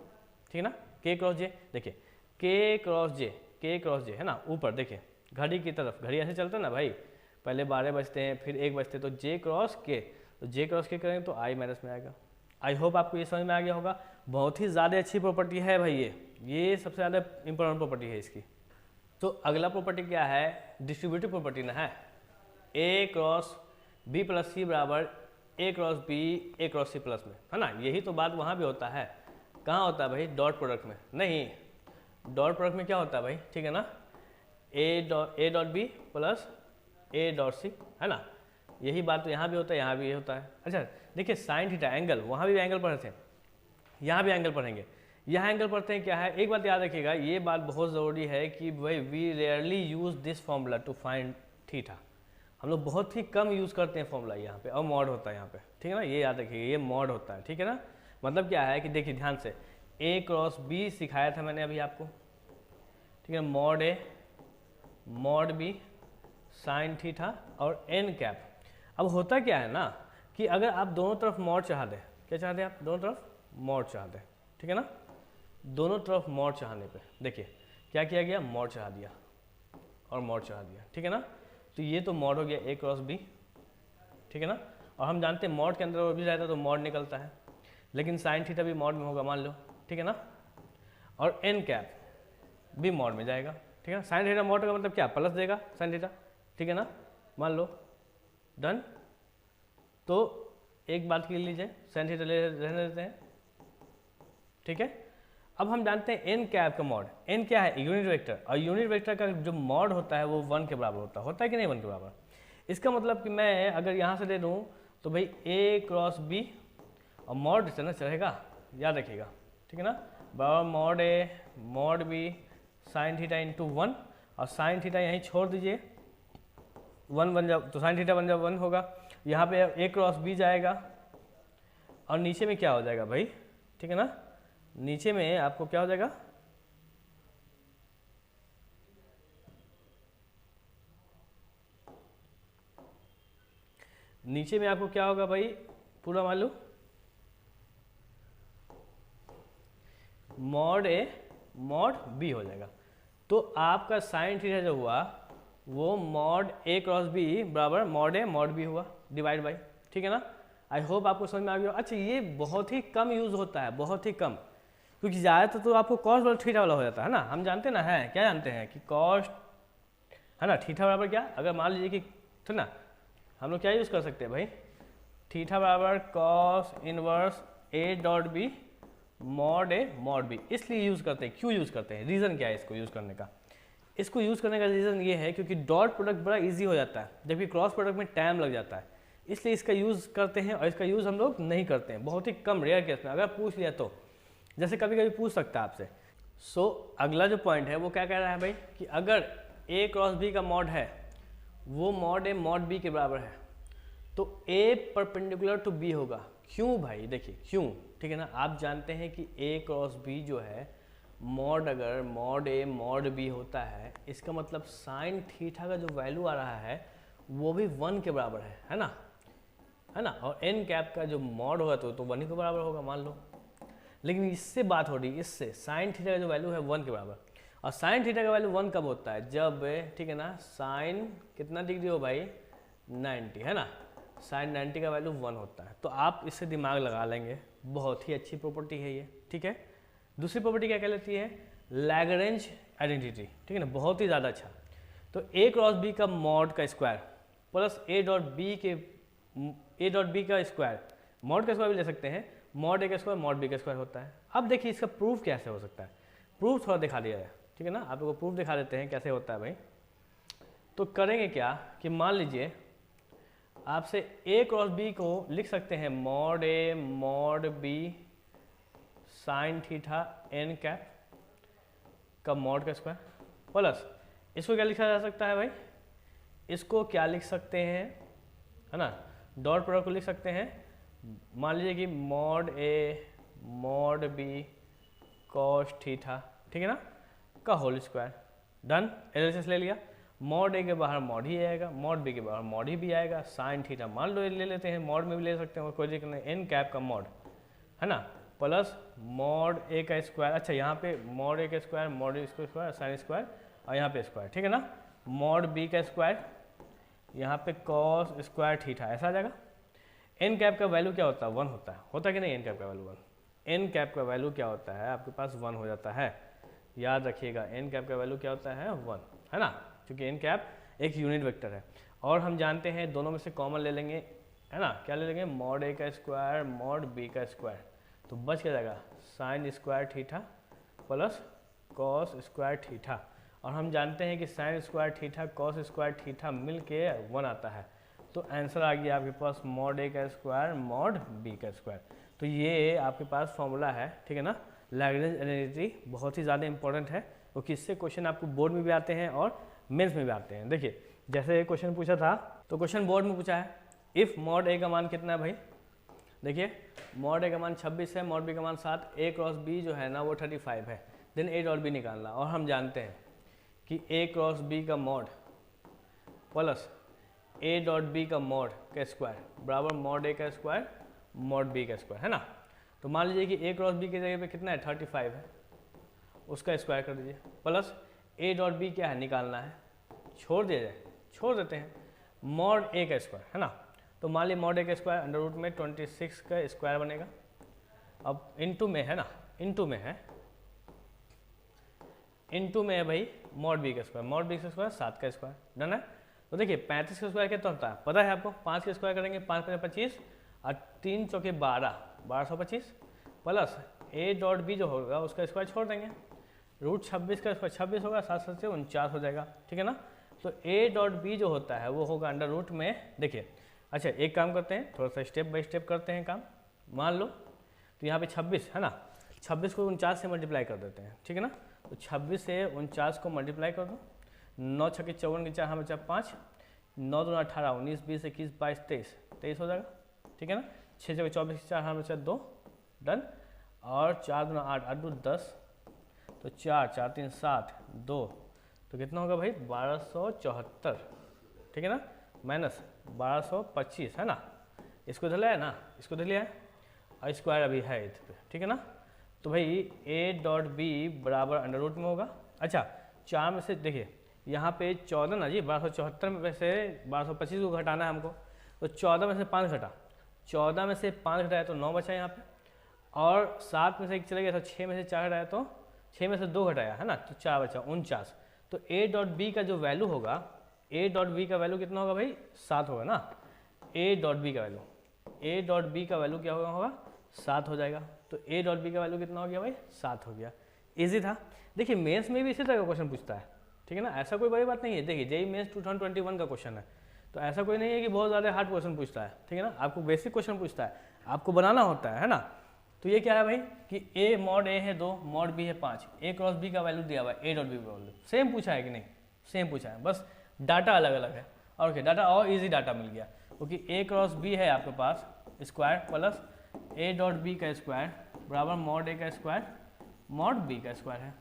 ठीक है ना, k क्रॉस j, देखिए k क्रॉस j है ना, ऊपर देखिए घड़ी की तरफ, घड़ी ऐसे चलता है ना भाई, पहले 12 बजते हैं फिर 1 बजते हैं, तो j क्रॉस k, तो j क्रॉस k करेंगे तो i माइनस में आएगा, आई होप आपको ये समझ में आ गया होगा। बहुत ही ज़्यादा अच्छी प्रॉपर्टी है भाई ये सबसे ज़्यादा इंपॉर्टेंट प्रॉपर्टी है इसकी। तो अगला प्रॉपर्टी क्या है, डिस्ट्रीब्यूटिव प्रॉपर्टी ना है, ए क्रॉस बी प्लस सी बराबर ए क्रॉस बी ए क्रॉस सी प्लस में, है ना। यही तो बात वहाँ भी होता है। कहाँ होता है भाई, डॉट प्रोडक्ट में नहीं, डॉट प्रोडक्ट में क्या होता है भाई, ठीक है ना, A dot B plus A dot C, है ना। यही बात तो यहाँ भी होता है, यहाँ भी ये होता है। अच्छा देखिए साइन थीटा एंगल, वहाँ भी एंगल पढ़े थे, यहाँ भी एंगल पढ़ेंगे। यहाँ एंगल पढ़ते हैं क्या है, एक बात याद रखिएगा, ये बात बहुत ज़रूरी है कि भाई we rarely use this formula to find theta. हम लोग बहुत ही कम यूज़ करते हैं फॉर्मूला यहाँ पे, और मॉड होता है यहाँ पे, ठीक है ना, ये याद रखिएगा, ये मॉड होता है, ठीक है ना। मतलब क्या है कि देखिए ध्यान से, ए क्रॉस बी सिखाया था मैंने अभी आपको, ठीक है, mod A mod B sine theta और एन कैप। अब होता क्या है ना कि अगर आप दोनों तरफ मॉड चाह दें, क्या चाहते हैं आप, दोनों तरफ मॉड चाहते हैं, ठीक है ना। दोनों तरफ मॉड चाहने पे देखिए क्या किया गया, मॉड चाह दिया और मॉड चाह दिया, ठीक है ना। तो ये तो मॉड हो गया ए क्रॉस बी, ठीक है ना। और हम जानते हैं मॉड के अंदर वो भी रहता है तो मॉड निकलता है, लेकिन साइन थीटा भी मॉड में होगा मान लो, ठीक है ना। और एन कैप भी मॉड में जाएगा, ठीक है ना। साइन थीटा मॉड का मतलब क्या, प्लस देगा साइन थीटा, ठीक है ना, मान लो, डन। तो एक बात के लीजिए, साइन थीटा रहने देते हैं, ठीक है। अब हम जानते हैं एन कैप का मॉड, एन क्या है, यूनिट वेक्टर, और यूनिट वेक्टर का जो मॉड होता है वो 1 के बराबर होता है कि नहीं 1 के बराबर। इसका मतलब कि मैं अगर यहाँ से दे दूँ तो भाई ए क्रॉस बी और मॉड से ना चलेगा, याद रखिएगा, ठीक है ना, बराबर mod A mod B sine theta into 1, और साइन थीटा यहीं छोड़ दीजिए, 1 बन जाओ तो साइन थीटा बन जाओ 1 होगा, यहाँ पे ए क्रॉस बी जाएगा, और नीचे में क्या हो जाएगा भाई, ठीक है ना, नीचे में आपको क्या हो जाएगा, नीचे में आपको क्या होगा भाई, पूरा मान लो मॉड ए मॉड बी हो जाएगा। तो आपका साइन थीटा जो हुआ वो मॉड ए क्रॉस बी बराबर मॉड ए मॉड बी हुआ डिवाइड बाई, ठीक है ना। आई होप आपको समझ में आ गया। अच्छा ये बहुत ही कम यूज होता है, बहुत ही कम, क्योंकि ज़्यादातर तो आपको कॉस बराबर थीटा वाला हो जाता है ना। हम जानते ना है, क्या जानते हैं कि कॉस है ना, थीटा बराबर क्या, अगर मान लीजिए कि ठीक ना, हम लोग क्या यूज़ कर सकते हैं भाई, थीटा बराबर cos inverse A dot B mod A mod B. इसलिए यूज़ करते हैं, क्यों यूज़ करते हैं, रीज़न क्या है इसको यूज़ करने का। इसको यूज़ करने का रीज़न ये है क्योंकि डॉट प्रोडक्ट बड़ा इजी हो जाता है, जबकि क्रॉस प्रोडक्ट में टाइम लग जाता है, इसलिए इसका यूज़ करते हैं। और इसका यूज़ हम लोग नहीं करते हैं, बहुत ही कम, रेयर केस में, अगर पूछ लिया तो, जैसे कभी कभी पूछ सकता है आपसे। सो अगला जो पॉइंट है वो क्या कह रहा है भाई कि अगर ए क्रॉस बी का मॉड है वो मॉड ए मॉड बी के बराबर है, तो ए परपेंडिकुलर टू बी होगा। क्यों भाई, देखिए क्यों, ठीक है ना। आप जानते हैं कि ए क्रॉस बी जो है मॉड, अगर मॉड ए मॉड बी होता है, इसका मतलब साइन थीटा का जो वैल्यू आ रहा है वो भी 1 के बराबर है ना, है ना। और एन कैप का जो मॉड होगा तो 1 के बराबर होगा मान लो। लेकिन इससे बात हो रही है, इससे साइन थीटा का जो वैल्यू है 1 के बराबर। और साइन थीटा का वैल्यू 1 कब होता है, जब, ठीक है ना, साइन कितना डिग्री हो भाई, 90, है ना, साइन 90 का वैल्यू 1 होता है। तो आप इससे दिमाग लगा लेंगे, बहुत ही अच्छी प्रॉपर्टी है ये, ठीक है। दूसरी प्रॉपर्टी क्या कहलाती है, लैग्रेंज आइडेंटिटी, ठीक है ना, बहुत ही ज़्यादा अच्छा। तो ए क्रॉस बी का मॉड का square plus A dot B का स्क्वायर, मॉड का स्क्वायर भी ले सकते हैं, मॉड ए का स्क्वायर मॉड बी का स्क्वायर होता है। अब देखिए इसका प्रूफ कैसे हो सकता है, प्रूफ थोड़ा दिखा दिया है, ठीक है ना, आप लोगों को प्रूफ दिखा देते हैं कैसे होता है भाई। तो करेंगे क्या कि मान लीजिए आपसे ए क्रॉस बी को लिख सकते हैं mod A mod B sine theta n cap का मॉड का स्क्वायर प्लस इसको क्या लिखा जा सकता है भाई, इसको क्या लिख सकते हैं, है ना, डॉट प्रोडक्ट को लिख सकते हैं, मान लीजिए कि mod A mod B cos theta, ठीक है ना, का होल स्क्वायर। डन, एलएचएस ले लिया, मॉड ए के बाहर मॉड ही आएगा, मॉड बी के बाहर मॉड ही भी आएगा, साइन थीटा मान लो ले लेते हैं, मॉड में भी ले सकते हैं, कोई दिक्कत नहीं, एन कैप का मॉड, है ना, प्लस मॉड ए का स्क्वायर। अच्छा यहाँ पे मॉड ए का स्क्वायर मॉड ए का स्क्वायर साइन स्क्वायर और यहाँ पे स्क्वायर, ठीक है ना, मॉड बी का स्क्वायर, यहाँ पे कॉस स्क्वायर थीटा, ऐसा आ जाएगा। एन कैप का वैल्यू क्या होता है, 1 होता है कि नहीं, एन कैप का वैल्यू 1, एन कैप का वैल्यू क्या होता है आपके पास 1 हो जाता है, याद रखिएगा एन कैप का वैल्यू क्या होता है 1, है ना, क्योंकि एन कैप एक यूनिट वेक्टर है। और हम जानते हैं दोनों में से कॉमन ले लेंगे, है ना, क्या ले लेंगे, मॉड ए का स्क्वायर मॉड बी का स्क्वायर, तो बच क्या जाएगा sine square theta plus cos square theta, और हम जानते हैं कि sine square theta cos square theta मिल के 1 आता है, तो आंसर आ गया आपके पास मॉड ए का स्क्वायर मॉड बी का स्क्वायर। तो ये आपके पास फॉर्मूला है, ठीक है ना। लैग्रेंज आइडेंटिटी बहुत ही ज़्यादा इंपॉर्टेंट है, क्योंकि इससे क्वेश्चन आपको बोर्ड में भी आते हैं और मेंस में भी आते हैं। देखिए जैसे क्वेश्चन पूछा था, तो क्वेश्चन बोर्ड में पूछा है इफ़ मॉड ए का मान कितना है भाई, देखिए मॉड ए का मान 26 है, मॉड बी का मान 7, ए क्रॉस बी जो है ना वो 35 है, देन ए डॉट बी निकालना, और हम जानते हैं कि ए क्रॉस बी का mod plus A dot B का मॉड का स्क्वायर बराबर मॉड ए का स्क्वायर मॉड बी का स्क्वायर, है ना। तो मान लीजिए कि ए क्रॉस बी की जगह पे कितना है 35 है, उसका स्क्वायर कर दीजिए, प्लस ए डॉट बी क्या है निकालना है, छोड़ दिया जाए, छोड़ देते हैं, मॉड ए का स्क्वायर, है ना। तो मान लीजिए मॉड ए का स्क्वायर अंडर रूट में 26 का स्क्वायर बनेगा, अब इनटू में है ना, इनटू में है, इनटू में है भाई मॉड बी का स्क्वायर, मॉड बी का स्क्वायर 7 का स्क्वायर, डन है। तो देखिए 35 का स्क्वायर कितना होता है पता है आपको, 5 का स्क्वायर करेंगे 5 × 25 और 3 × 4 = 12, 1225 प्लस ए डॉट बी जो होगा उसका स्क्वायर छोड़ देंगे, रूट 26 का स्क्वायर 26 होगा, 7 7 से 49 हो जाएगा, ठीक है ना। तो ए डॉट बी जो होता है वो होगा अंडर रूट में, देखिए अच्छा एक काम करते हैं, थोड़ा सा स्टेप बाय स्टेप करते हैं काम। मान लो तो यहाँ पे 26 है ना, 26 को 49 से मल्टीप्लाई कर देते हैं, ठीक है ना। तो 26 से 49 को मल्टीप्लाई कर दो, 9 × 6 = 54 की 4 बचा 5, 9 दूना 18, 19 20 21 22 23 हो जाएगा, ठीक है ना। 6 × 24 की 4 बचा 2, डन। और 4 दूना 8, 8 दूना 10, तो 4 4 3 7 2, तो कितना होगा भाई 1274, ठीक है ना, माइनस 1225, है ना। इसको इधर लिया है ना, इसको इधर लिया है, और स्क्वायर अभी है इधर पे, ठीक है ना। तो भाई ए डॉट बी बराबर अंडर रूट में होगा। अच्छा 4 में से देखिए यहाँ पे 14 ना जी, 1274 में से 1225 को घटाना है हमको, तो 14 में से 5 घटा, 14 में से 5 घटाया तो 9 बचा यहाँ पे, और 7 में से 1 चले गया तो 6 में से 4 घटाया तो 6 में से 2 घटाया, है ना, तो 4 बचा 49। तो ए डॉट बी का जो वैल्यू होगा, ए डॉट बी का वैल्यू कितना होगा भाई 7 होगा ना, ए डॉट बी का वैल्यू, ए डॉट बी का वैल्यू क्या होगा 7 हो जाएगा। तो ए डॉट बी का वैल्यू कितना हो गया भाई 7 हो गया, इजी था। देखिए मेंस में भी इसी तरह का क्वेश्चन पूछता है, ठीक है ना, ऐसा कोई बड़ी बात नहीं है। देखिए जेईई मेंस 2021 का क्वेश्चन है, तो ऐसा कोई नहीं है कि बहुत ज़्यादा हार्ड क्वेश्चन पूछता है, ठीक है ना, आपको बेसिक क्वेश्चन पूछता है, आपको बनाना होता है ना। तो ये क्या है भाई कि ए मॉड ए है 2, मॉड बी है 5, ए क्रॉस बी का वैल्यू दिया हुआ है, ए डॉट बी का वैल्यू सेम पूछा है कि नहीं, सेम पूछा है, बस डाटा अलग अलग है। और क्या डाटा और इजी डाटा मिल गया, क्योंकि ए क्रॉस बी है आपके पास square plus A dot B का स्क्वायर बराबर मॉड ए का स्क्वायर मॉड बी का स्क्वायर है।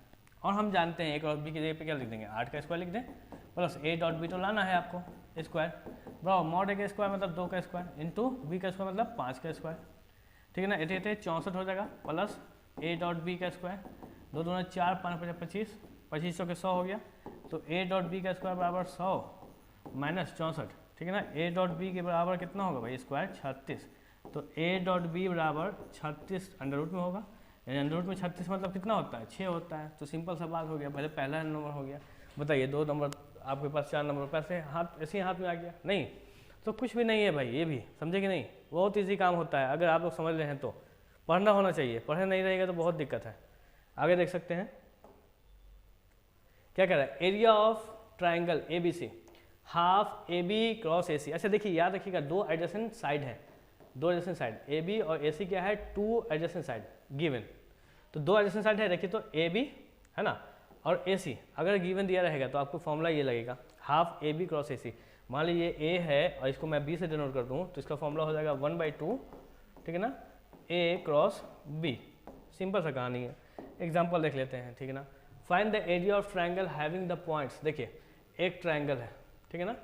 और हम जानते हैं ए क्रॉस बी की जगह पे क्या लिख देंगे 8 का स्क्वायर लिख दें, प्लस ए डॉट बी तो लाना है आपको स्क्वायर बराबर मॉड ए का स्क्वायर मतलब 2 का स्क्वायर इंटू बी का स्क्वायर मतलब 5 का स्क्वायर, ठीक है ना। 8 8 64 हो जाएगा, प्लस ए डॉट बी का स्क्वायर 2 दूना 4 5 5 25, 25 के 100 हो गया। तो ए डॉट बी का स्क्वायर बराबर 100 माइनस 64, ठीक है ना। ए डॉट बी के बराबर कितना होगा भाई स्क्वायर 36, तो ए डॉट बी बराबर 36 अंडर रूट में होगा, यानी अंडर रूट में 36 मतलब कितना होता है 6 होता है। तो सिंपल सा बात हो गया, पहले पहला नंबर हो गया। बताइए 2 नंबर आपके पास 4 नंबर पैसे हाथ ऐसे ही हाथ में आ गया, नहीं तो कुछ भी नहीं है भाई, ये भी समझे कि नहीं, बहुत ईजी काम होता है अगर आप लोग समझ रहे हैं तो। पढ़ना होना चाहिए, पढ़े नहीं रहेगा तो बहुत दिक्कत है। आगे देख सकते हैं क्या कह रहा है, area of triangle A B C half A B cross A C. अच्छा देखिए याद रखिएगा 2 एडजेसेंट साइड है, 2 एडजेसेंट साइड ए बी और ए सी क्या है 2 एडजेसेंट साइड गिवन। तो 2 एडजेसेंट साइड है, देखिए तो ए बी है ना और ए सी अगर गिवन दिया रहेगा तो आपको फॉर्मूला ये लगेगा half A B cross A C. मान लीजिए ए है और इसको मैं बी से डिनोट कर दूँ तो इसका फॉर्मूला हो जाएगा 1/2, ठीक है ना, ए क्रॉस बी। सिंपल सा कहानी है, एग्जाम्पल देख लेते हैं, ठीक है ना। Find the area of triangle having the points. देखिए एक ट्राइंगल है, ठीक है ना,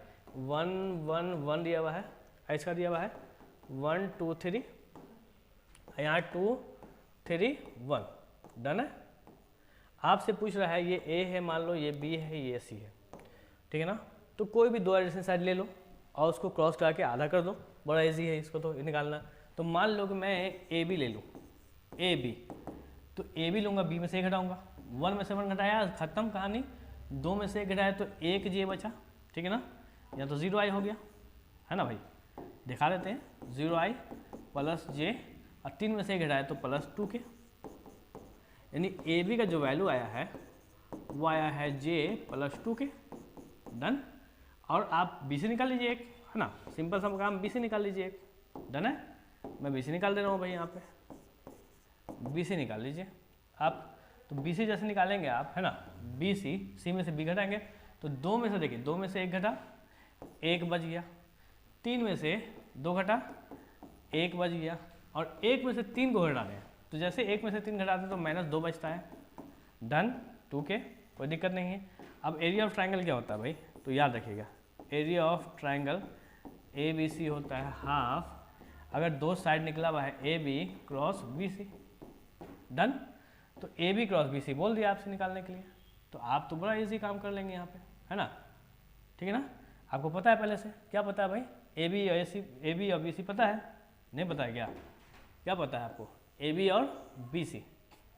1 1 1 दिया हुआ है, इसका दिया हुआ है 1 2 3, यहाँ 2 3 1, डन है। आपसे पूछ रहा है ये ए है, मान लो ये बी है, ये सी है, ठीक है ना। तो कोई भी 2 एडजेसेंट साइड ले लो और उसको क्रॉस करा के आधा कर दो, बड़ा इजी है इसको तो निकालना। तो मान लो कि मैं ए बी ले लूँ, ए बी, तो ए बी लूँगा, बी में से 1 घटाऊँगा, 1 में से 1 घटाया, खत्म कहानी। 2 में से 1 घटाया तो 1 जे बचा, ठीक है ना, या तो 0 आई हो गया, है ना भाई, दिखा देते हैं 0 आई प्लस जे, और 3 में से 1 घटाया तो प्लस 2 के, यानी ए बी का जो वैल्यू आया है वो आया है जे प्लस 2 के। डन। और आप बी से निकाल लीजिए एक, है ना, सिंपल सा काम, बी से निकाल लीजिए एक। डन है, मैं बी से निकाल दे रहा हूँ भाई, यहाँ पे बी से निकाल लीजिए आप। तो बी से जैसे निकालेंगे आप, है ना, बी सी में से बी घटाएंगे तो 2 में से देखिए, 2 में से 1 घटा 1 बच गया, 3 में से 2 घटा 1 बच गया, और 1 में से 3 को घटा दें तो जैसे 1 में से 3 घटाते हैं तो -2 बचता है। डन, 2 के, कोई दिक्कत नहीं है। अब एरिया ऑफ ट्राइंगल क्या होता है भाई, तो याद रखिएगा, area of triangle A B C होता है हाफ अगर 2 साइड निकला हुआ है A B cross B C. Done. तो A B cross B C बोल दिया आपसे निकालने के लिए, तो आप तो बड़ा इजी काम कर लेंगे यहाँ पे, है ना, ठीक है ना। आपको पता है पहले से, क्या पता है भाई, ए बी और बी सी पता है, नहीं पता है क्या, क्या पता है आपको, ए बी और बी सी,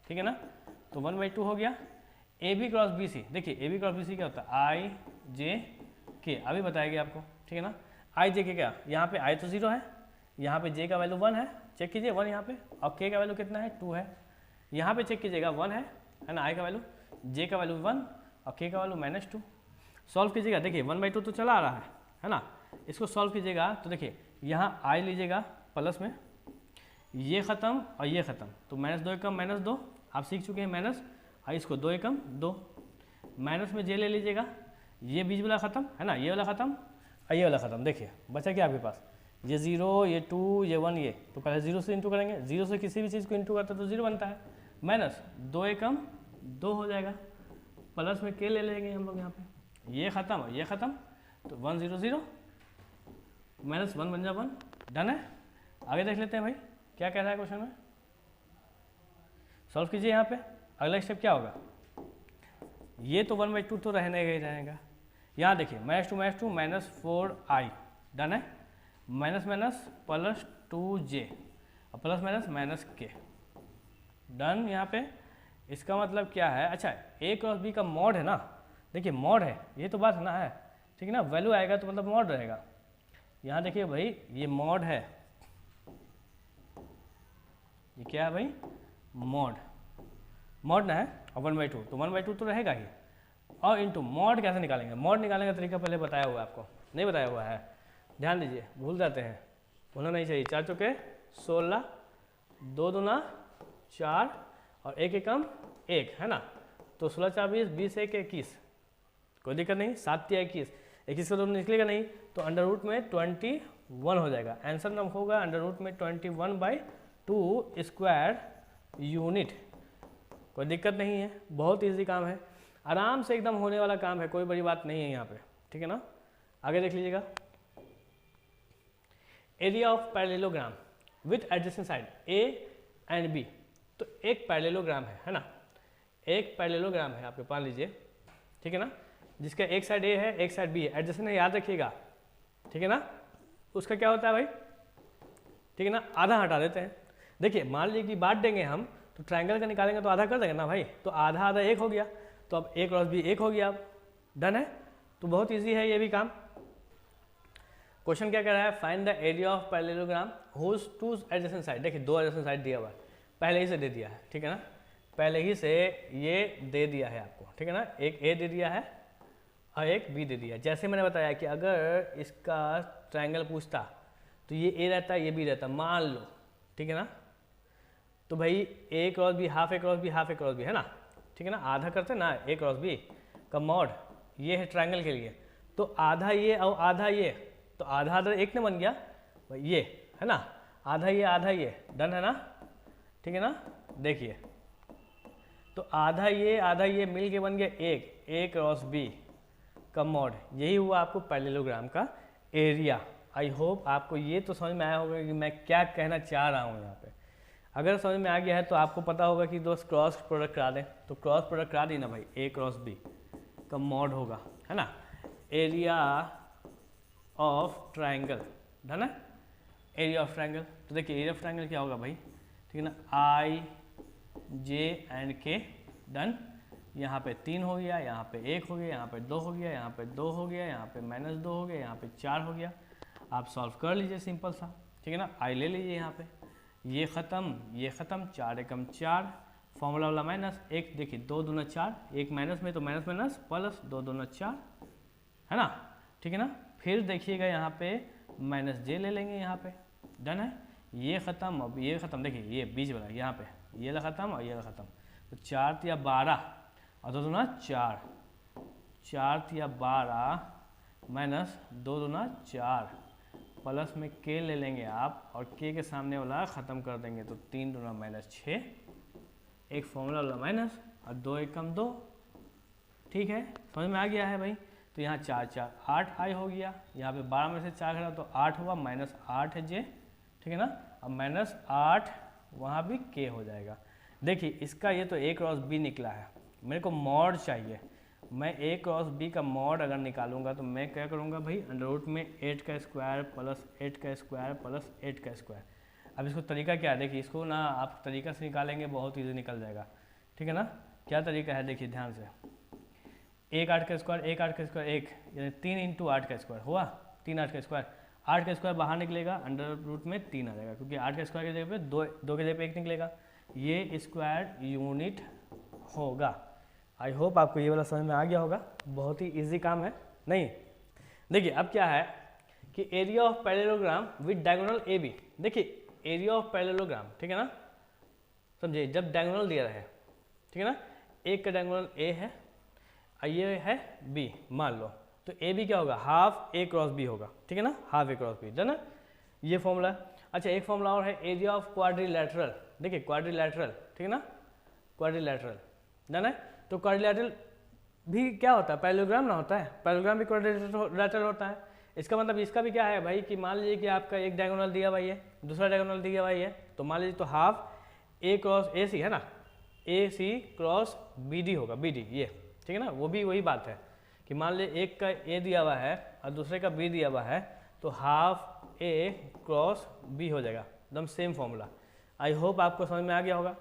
ठीक है ना। तो 1/2 हो गया। A B cross B C, देखिए A B cross B C क्या होता है, आई जे के, अभी बताया गया आपको, ठीक है ना। आई जे के क्या, यहाँ पे आई तो 0 है, यहाँ पे जे का वैल्यू 1 है, चेक कीजिए 1 यहाँ पे, और के का वैल्यू कितना है 2 है, यहाँ पे चेक कीजिएगा 1 है ना, आई का वैल्यू, जे का वैल्यू 1 और के का वैल्यू -2। सॉल्व कीजिएगा, देखिए 1/2 तो चला आ रहा है ना, इसको सॉल्व कीजिएगा तो देखिए यहाँ आई लीजिएगा प्लस में, ये ख़त्म और ये ख़त्म, तो -2 एकम -2, आप सीख चुके हैं माइनस, और इसको 2 एकम 2, माइनस में जे ले लीजिएगा, ये बीच वाला ख़त्म, है ना, ये वाला ख़त्म और ये वाला ख़त्म। देखिए बचा क्या आपके पास, ये 0, ये 2, ये 1, ये, तो पहले 0 से इंटू करेंगे, 0 से किसी भी चीज़ को इंटू करते तो 0 बनता है, माइनस 2 एकम 2 हो जाएगा, प्लस में के ले लेंगे हम लोग यहाँ पे, ये ख़त्म और ये ख़त्म, तो 1 0 0 -1 बन जा 1। डन है। आगे देख लेते हैं भाई क्या कह रहा है क्वेश्चन में, सॉल्व कीजिए। यहाँ पे अगला स्टेप क्या होगा, ये तो 1/2 तो रहने ही रहेगा। यहाँ देखिए -2 -4i, डन है, माइनस माइनस प्लस 2j और प्लस माइनस -k। डन। यहाँ पे इसका मतलब क्या है, अच्छा a क्रॉस b का मॉड है ना, देखिए मॉड है, ये तो बात है ना, है ठीक है ना, वैल्यू आएगा तो मतलब मॉड रहेगा। यहाँ देखिए भाई ये मॉड है, ये क्या है भाई, मॉड ना है, और 1/2 तो 1/2 तो रहेगा ही, और इंटू मॉड कैसे निकालेंगे, मॉड निकालने का तरीका पहले बताया हुआ है आपको, नहीं बताया हुआ है, ध्यान दीजिए, भूल जाते हैं, भूलना नहीं चाहिए। 4 चौके 16, 2 दूना 4 और 1 एकम 1, है ना, तो 16 4 20, 20 1 21, कोई दिक्कत नहीं, 7 3 21, 21 का तो निकलेगा नहीं, तो अंडर रूट में 21 हो जाएगा, आंसर नंबर होगा अंडर रूट में 21/2 स्क्वायर यूनिट। कोई दिक्कत नहीं है, बहुत इजी काम है, आराम से एकदम होने वाला काम है, कोई बड़ी बात नहीं है यहाँ पे, ठीक है ना। आगे देख लीजिएगा, area of parallelogram with adjacent side A and B, तो एक पैरेललोग्राम है ना, एक पैरेललोग्राम है आपके पास लीजिए, ठीक है ना, जिसका एक साइड ए है एक साइड बी है, एडजेसेंट है याद रखिएगा, ठीक है ना। उसका क्या होता है भाई, ठीक है ना, आधा हटा देते हैं। देखिए मान लीजिए कि बांट देंगे हम, तो ट्रायंगल का निकालेंगे तो आधा कर देंगे ना भाई, तो आधा आधा 1 हो गया, तो अब a क्रॉस b 1 हो गया, अब डन है, तो बहुत इजी है ये भी काम। क्वेश्चन क्या कह रहा है, find the area of parallelogram whose two adjacent side, देखिए 2 एडजेसेंट साइड दिया हुआ है, पहले ही से दे दिया है, ठीक है ना, पहले ही से ये दे दिया है आपको, ठीक है ना, एक a दे दिया है और एक b दे दिया है। जैसे मैंने बताया कि अगर इसका ट्रायंगल पूछता तो ये a रहता ये b रहता, मान लो, ठीक है ना, तो भाई a cross b half a cross b half a cross b, है ना, ठीक है ना, आधा करते ना a क्रॉस b का मॉड, ये है ट्रायंगल के लिए, तो आधा ये और आधा ये, तो आधा आधा 1 ने बन गया ये, है ना, आधा ये, डन है ना, ठीक है ना। देखिए तो आधा ये मिल के बन गया एक a क्रॉस b का मॉड, यही हुआ आपको पैरेललोग्राम का एरिया। आई होप आपको ये तो समझ में आया होगा कि मैं क्या कहना चाह रहा हूँ यहाँ पे। अगर समझ में आ गया है तो आपको पता होगा कि दोस्त क्रॉस प्रोडक्ट करा दें, तो क्रॉस प्रोडक्ट करा दी ना भाई, a क्रॉस b का मॉड होगा, है ना, एरिया ऑफ ट्राइंगल, है ना, एरिया ऑफ ट्रायंगल। तो देखिए एरिया ऑफ ट्रायंगल क्या होगा भाई, ठीक है ना, आई जे एंड के, डन। यहाँ पे 3 हो गया, यहाँ पे 1 हो गया, यहाँ पे 2 हो गया, यहाँ पे 2 हो गया, यहाँ पे -2 हो गया, यहाँ पे 4 हो गया। आप सॉल्व कर लीजिए सिंपल सा, ठीक है ना। आई ले लीजिए यहाँ पे, ये ख़त्म, 4 एकम 4, फॉर्मूला वाला माइनस 1, देखिए 2 दूना 4, 1 माइनस में तो माइनस माइनस प्लस 2 दूना 4, है ना, ठीक है ना। फिर देखिएगा यहाँ पे माइनस जे ले लेंगे यहाँ पे, डन है। ये ख़त्म, अब ये ख़त्म, देखिए ये बीच वाला यहाँ पे ये ला ख़त्म और ये ला ख़त्म, तो 4 या 12 और 2 दूना 4, 4 या 12 माइनस 2 दूना 4, प्लस में के ले लेंगे आप और के के सामने वाला ख़त्म कर देंगे, तो 3 दूना -6, एक फॉर्मूला वाला माइनस और 2 एकम 2, ठीक है, समझ में आ गया है भाई। तो यहाँ 4 4 8 आई हो गया, यहाँ पे 12 में से 4 घटा तो 8 हुआ, -8 है जे, ठीक है ना। अब -8 वहाँ भी के हो जाएगा। देखिए इसका ये तो A क्रॉस B निकला है, मेरे को मॉड चाहिए। मैं A क्रॉस B का मॉड अगर निकालूंगा तो मैं क्या करूँगा भाई, अंडर में 8 का स्क्वायर प्लस 8 का स्क्वायर प्लस 8 का स्क्वायर। अब इसको तरीका क्या है, देखिए इसको ना आप तरीका से निकालेंगे बहुत ईजी निकल जाएगा, ठीक है ना। क्या तरीका है देखिए ध्यान से, 1 8 का स्क्वायर 1 8 का स्क्वायर 1, यानी 3 × 8 का स्क्वायर हुआ, 3 8 का स्क्वायर, 8 का स्क्वायर बाहर निकलेगा, अंडर में 3 आ जाएगा, क्योंकि 8 का स्क्वायर की जगह पे 2 की जगह पे 1 निकलेगा, ये स्क्वायर यूनिट होगा। आई होप आपको ये वाला समझ में आ गया होगा, बहुत ही इजी काम है नहीं। देखिए अब क्या है कि area of parallelogram with diagonal A B, देखिए एरिया ऑफ पैरेललोग्राम, ठीक है ना, समझिए जब डायगोनल दिया रहे, ठीक है ना, एक का डायगोनल ए है और ये है बी मान लो, तो ए बी क्या होगा, हाफ A क्रॉस B होगा, ठीक है ना, half A cross B, done है, ये फॉर्मूला। अच्छा एक फॉर्मूला और है, एरिया ऑफ क्वाड्रिलैटरल, देखिए क्वाड्रिलैटरल, ठीक है ना, क्वाड्रिलैटरल, डन है। तो क्वाड्रिलैटरल भी क्या होता है, पैरेललोग्राम ना होता है, पैरेललोग्राम भी क्वाड्रिलैटरल होता है। इसका मतलब इसका भी क्या है भाई कि मान लीजिए कि आपका एक डायगोनल दिया हुआ है, दूसरा डायगोनल दिया हुआ है, तो मान लीजिए तो हाफ A क्रॉस AC है ना, AC क्रॉस BD होगा, BD ये, ठीक है ना। वो भी वही बात है कि मान लीजिए एक का A दिया हुआ है और दूसरे का B दिया हुआ है, तो हाफ A क्रॉस B हो जाएगा, एकदम सेम फॉर्मूला। आई होप आपको समझ में आ गया होगा।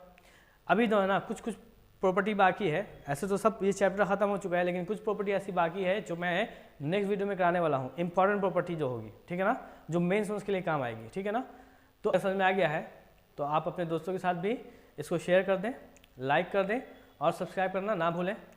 अभी तो है ना कुछ कुछ प्रॉपर्टी बाकी है, ऐसे तो सब ये चैप्टर खत्म हो चुका है, लेकिन कुछ प्रॉपर्टी ऐसी बाकी है जो मैं नेक्स्ट वीडियो में कराने वाला हूँ, इंपॉर्टेंट प्रॉपर्टी जो होगी, ठीक है ना, जो मेंस के लिए काम आएगी, ठीक है ना। तो समझ में आ गया है तो आप अपने दोस्तों के साथ भी इसको शेयर कर दें, लाइक कर दें और सब्सक्राइब करना ना भूलें।